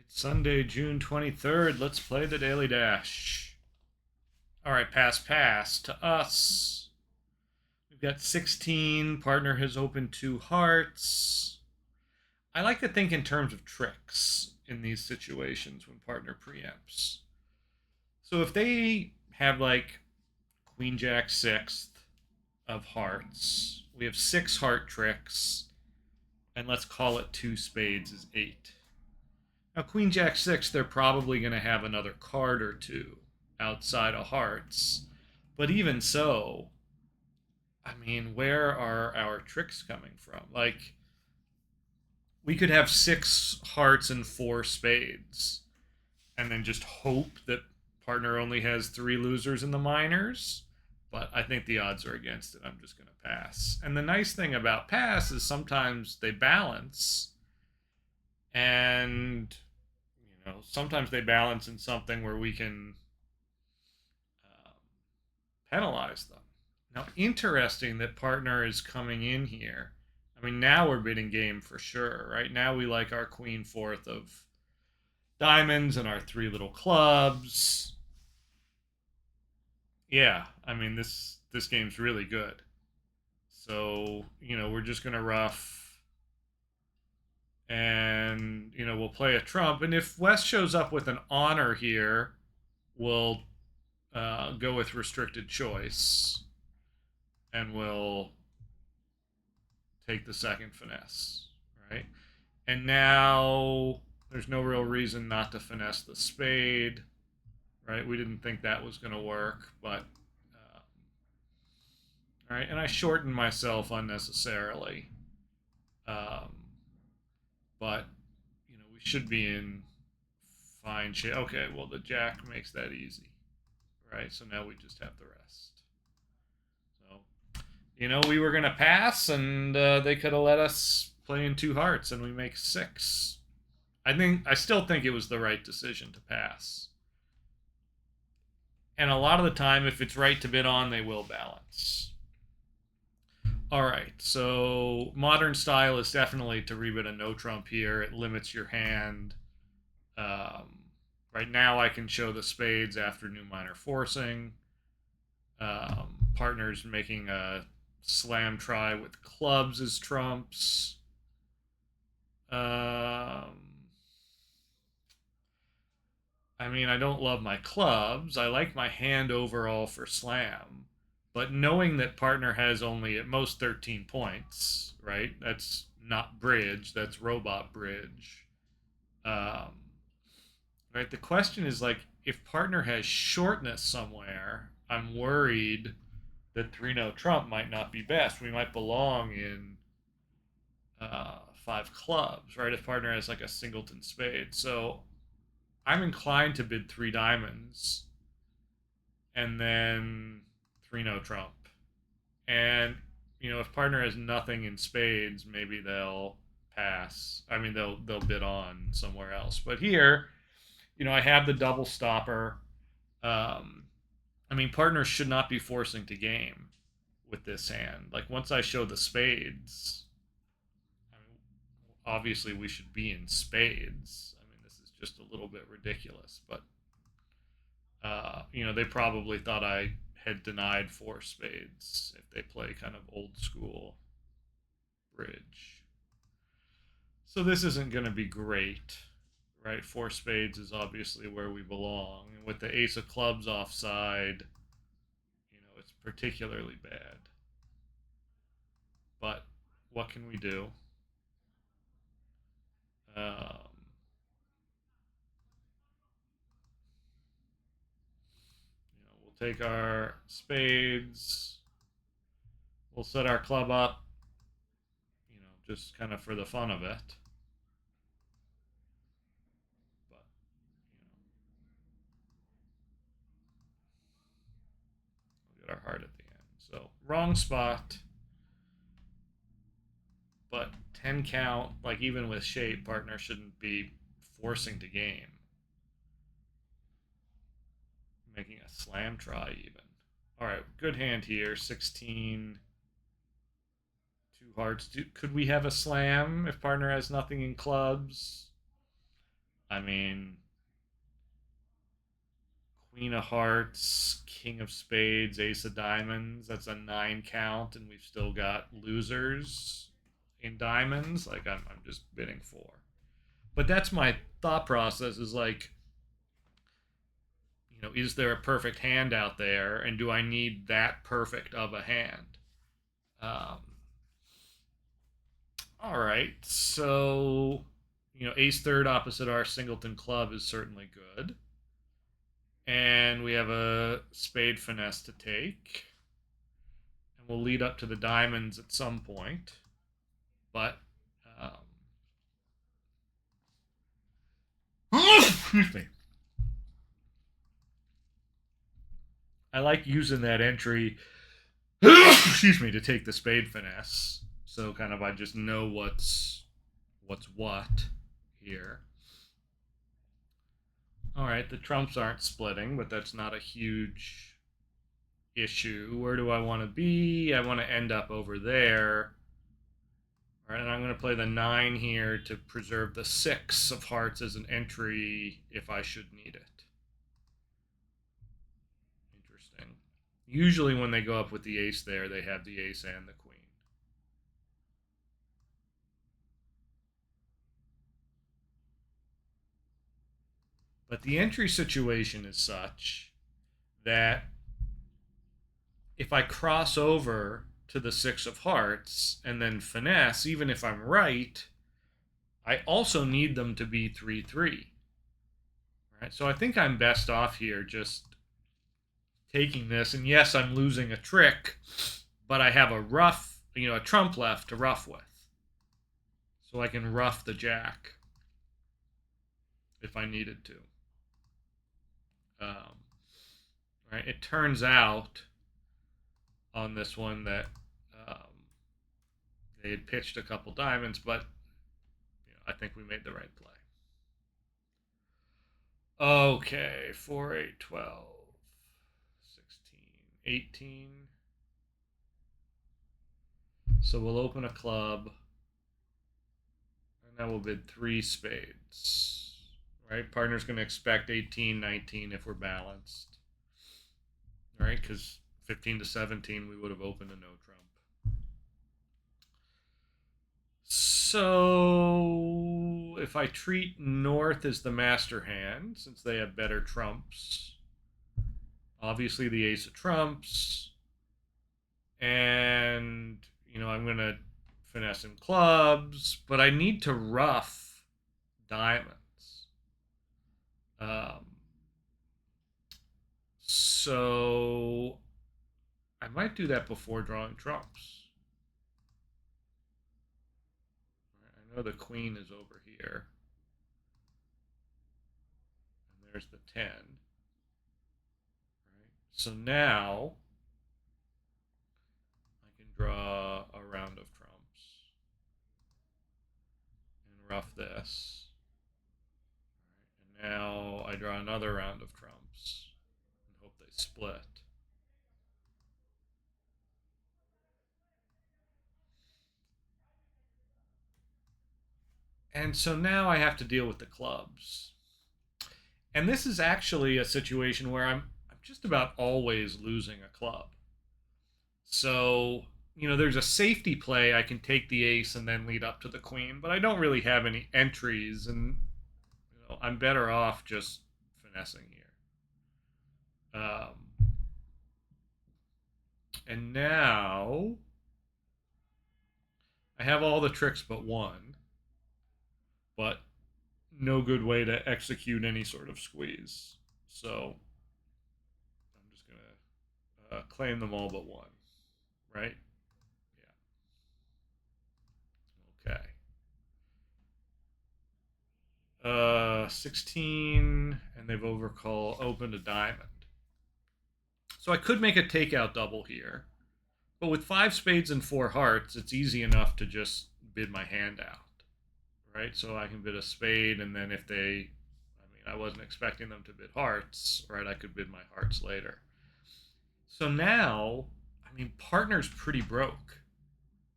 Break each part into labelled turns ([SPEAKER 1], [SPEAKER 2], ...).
[SPEAKER 1] Sunday, June 23rd. Let's play the Daily Dash. All right, pass to us. We've got 16. Partner has opened 2 hearts. I like to think in terms of tricks in these situations when partner preempts. So if they have like Queen Jack 6th of hearts, we have 6 heart tricks, and let's call it 2 spades is 8. Now, Queen Jack 6, they're probably going to have another card or two outside of hearts. But even so, I mean, where are our tricks coming from? Like, we could have 6 hearts and 4 spades, and then just hope that partner only has 3 losers in the minors. But I think the odds are against it. I'm just going to pass. And the nice thing about pass is sometimes they balance, and sometimes they balance in something where we can um, penalize them. Now, interesting that partner is coming in here. I mean, now we're bidding game for sure, right? Now we like our queen 4th of diamonds and our 3 little clubs. Yeah, I mean, this game's really good. So, we're just going to ruff, and, we'll play a trump. And if West shows up with an honor here, we'll go with restricted choice, and we'll take the second finesse, right? And now there's no real reason not to finesse the spade, right? We didn't think that was going to work, but all right. And I shortened myself unnecessarily, um, but we should be in fine shape. Okay, well the jack makes that easy, right? So now we just have the rest. So we were going to pass, and they could have let us play in 2 hearts, and we make 6. I still think it was the right decision to pass. And a lot of the time, if it's right to bid on, they will balance. All right, so modern style is definitely to rebid a no trump here. It limits your hand. Right now, I can show the spades after new minor forcing. Partners making a slam try with clubs as trumps. I mean, I don't love my clubs. I like my hand overall for slam. But knowing that partner has only at most 13 points, right? That's not bridge, that's robot bridge. Right? The question is like, if partner has shortness somewhere, I'm worried that 3-no trump might not be best. We might belong in 5 clubs, right? If partner has like a singleton spade. So I'm inclined to bid 3 diamonds and then 3-no trump. And, if partner has nothing in spades, maybe they'll pass. I mean, they'll bid on somewhere else. But here, I have the double stopper. I mean, partners should not be forcing to game with this hand. Like, once I show the spades, I mean, obviously we should be in spades. I mean, this is just a little bit ridiculous. But, they probably thought I had denied 4 spades if they play kind of old school bridge. So this isn't going to be great, right? 4 spades is obviously where we belong. And with the ace of clubs offside, it's particularly bad. But what can we do? We'll take our spades. We'll set our club up, just kind of for the fun of it. But, we'll get our heart at the end. So, wrong spot. But 10 count, like even with shape, partner shouldn't be forcing to game. Making a slam try even. All right, good hand here. 16. 2 hearts. Could we have a slam if partner has nothing in clubs? I mean, Queen of Hearts, King of Spades, Ace of Diamonds. That's a 9 count, and we've still got losers in diamonds. Like I'm just bidding 4. But that's my thought process. Is like, is there a perfect hand out there, and do I need that perfect of a hand? Um, all right, so Ace third opposite our singleton club is certainly good. And we have a spade finesse to take. And we'll lead up to the diamonds at some point. But, excuse me. I like using that entry, excuse me, to take the spade finesse. So kind of I just know what's what here. All right, the trumps aren't splitting, but that's not a huge issue. Where do I want to be? I want to end up over there. All right, and I'm going to play the 9 here to preserve the 6 of hearts as an entry if I should need it. Interesting. Usually when they go up with the ace there, they have the ace and the queen. But the entry situation is such that if I cross over to the 6 of hearts and then finesse, even if I'm right, I also need them to be 3-3. Right? So I think I'm best off here just taking this. And yes, I'm losing a trick, but I have a rough, a trump left to ruff with. So I can ruff the jack if I needed to. Right? It turns out on this one that they had pitched a couple diamonds, but I think we made the right play. Okay, 4, 8, 12, 16, 18. So we'll open a club, and now we'll bid 3 spades. Right? Partner's going to expect 18, 19 if we're balanced. Right? Because 15 to 17, we would have opened a no trump. So if I treat North as the master hand, since they have better trumps, obviously the ace of trumps, and I'm going to finesse in clubs, but I need to ruff diamonds. So I might do that before drawing trumps. I know the queen is over here. And there's the 10. Right? So now I can draw a round of trumps and ruff this. Right? And now I draw another round of trumps and hope they split. And so now I have to deal with the clubs. And this is actually a situation where I'm just about always losing a club. So, there's a safety play. I can take the ace and then lead up to the queen, but I don't really have any entries, and I'm better off just finessing here. And now I have all the tricks but one, but no good way to execute any sort of squeeze. So I'm just going to claim them all but one, right? Yeah. Okay. 16, and they've opened a diamond. So I could make a takeout double here, but with 5 spades and 4 hearts, it's easy enough to just bid my hand out. Right? So I can bid a spade, and then if they, I wasn't expecting them to bid hearts, right? I could bid my hearts later. So now, partner's pretty broke,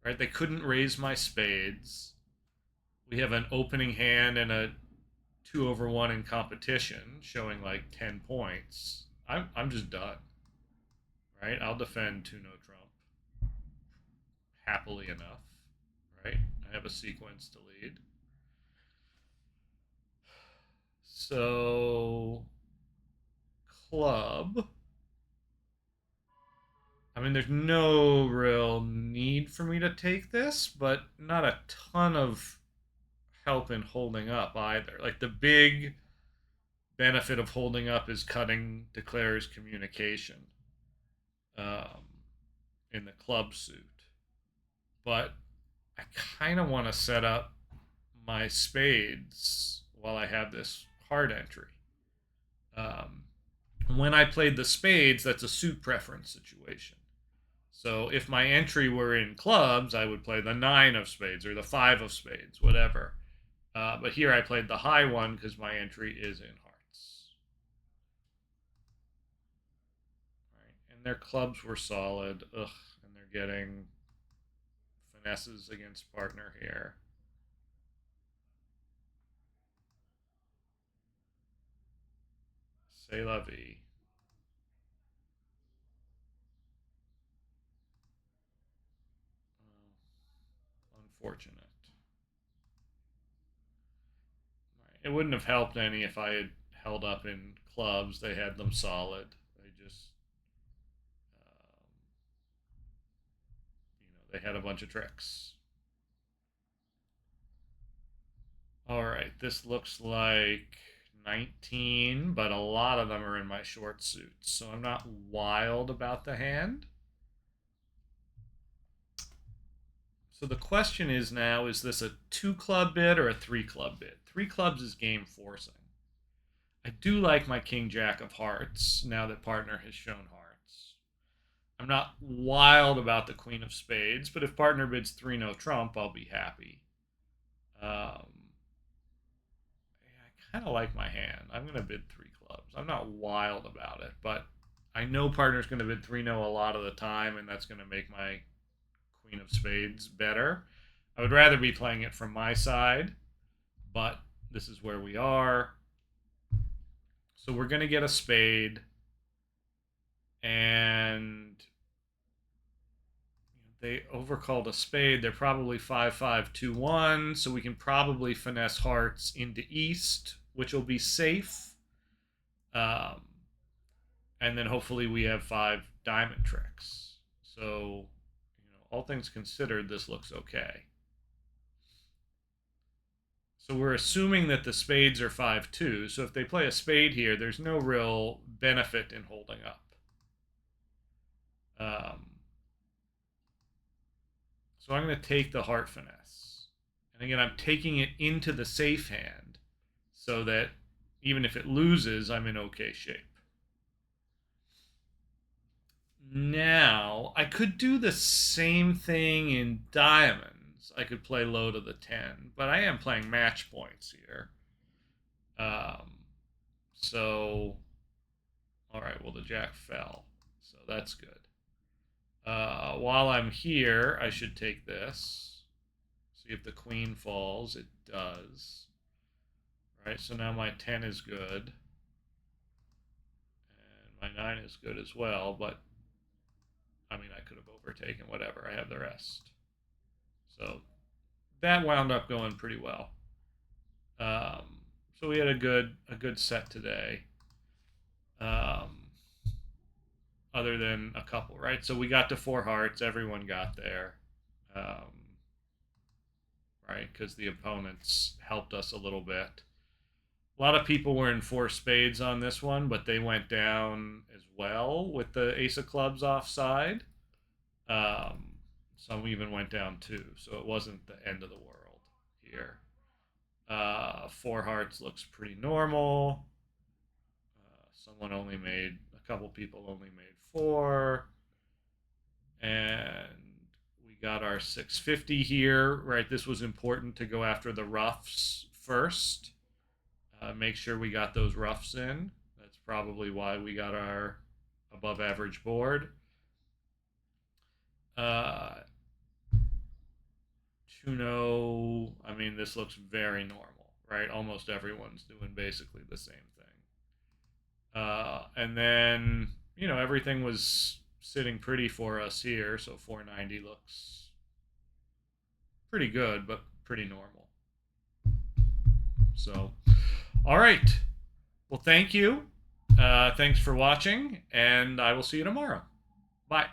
[SPEAKER 1] right? They couldn't raise my spades. We have an opening hand and a 2/1 in competition, showing like 10 points, I'm just done. Right? I'll defend 2 no trump happily enough. Right? I have a sequence to lead. So club. I mean, there's no real need for me to take this, but not a ton of help in holding up either. Like the big benefit of holding up is cutting declares communication um, in the club suit. But I kind of want to set up my spades while I have this hard entry. Um, when I played the spades, that's a suit preference situation. So if my entry were in clubs, I would play the 9 of spades or the 5 of spades, whatever. But here I played the high one because my entry is in hearts. Right. And their clubs were solid. Ugh. And they're getting finesses against partner here. C'est la vie. Unfortunate. Right. It wouldn't have helped any if I had held up in clubs. They had them solid. They just, they had a bunch of tricks. All right, this looks like 19, but a lot of them are in my short suits, so I'm not wild about the hand. So the question is now, is this a 2 club bid or a 3 club bid? 3 clubs is game forcing. I do like my king jack of hearts now that partner has shown hearts. I'm not wild about the queen of spades, but if partner bids 3 no trump, I'll be happy. I kind of like my hand. I'm going to bid 3 clubs. I'm not wild about it, but I know partner's going to bid 3 no a lot of the time, and that's going to make my queen of spades better. I would rather be playing it from my side, but this is where we are. So we're going to get a spade, and they overcalled a spade. They're probably 5-5-2-1, so we can probably finesse hearts into east, which will be safe. And then hopefully we have 5 diamond tricks. So, all things considered, this looks okay. So we're assuming that the spades are 5-2. So if they play a spade here, there's no real benefit in holding up. So I'm going to take the heart finesse. And again, I'm taking it into the safe hand so that even if it loses, I'm in okay shape. Now, I could do the same thing in diamonds. I could play low to the 10, but I am playing match points here. So, all right, well, the jack fell, so that's good. While I'm here, I should take this. See if the queen falls. It does. All right, so now my 10 is good. And my 9 is good as well, but I mean, I could have overtaken whatever. I have the rest. So that wound up going pretty well. So we had a good set today. Other than a couple, right? So we got to 4 hearts. Everyone got there, right? Because the opponents helped us a little bit. A lot of people were in 4 spades on this one, but they went down as well with the ace of clubs offside. Some even went down too, so it wasn't the end of the world here. 4 hearts looks pretty normal. A couple people only made 4. And we got our 650 here, right? This was important to go after the roughs first. Make sure we got those roughs in. That's probably why we got our above average board. Chuno, I mean, this looks very normal, right? Almost everyone's doing basically the same thing. And then, you know, everything was sitting pretty for us here, so 490 looks pretty good, but pretty normal. So, all right. Well, thank you. Thanks for watching, and I will see you tomorrow. Bye.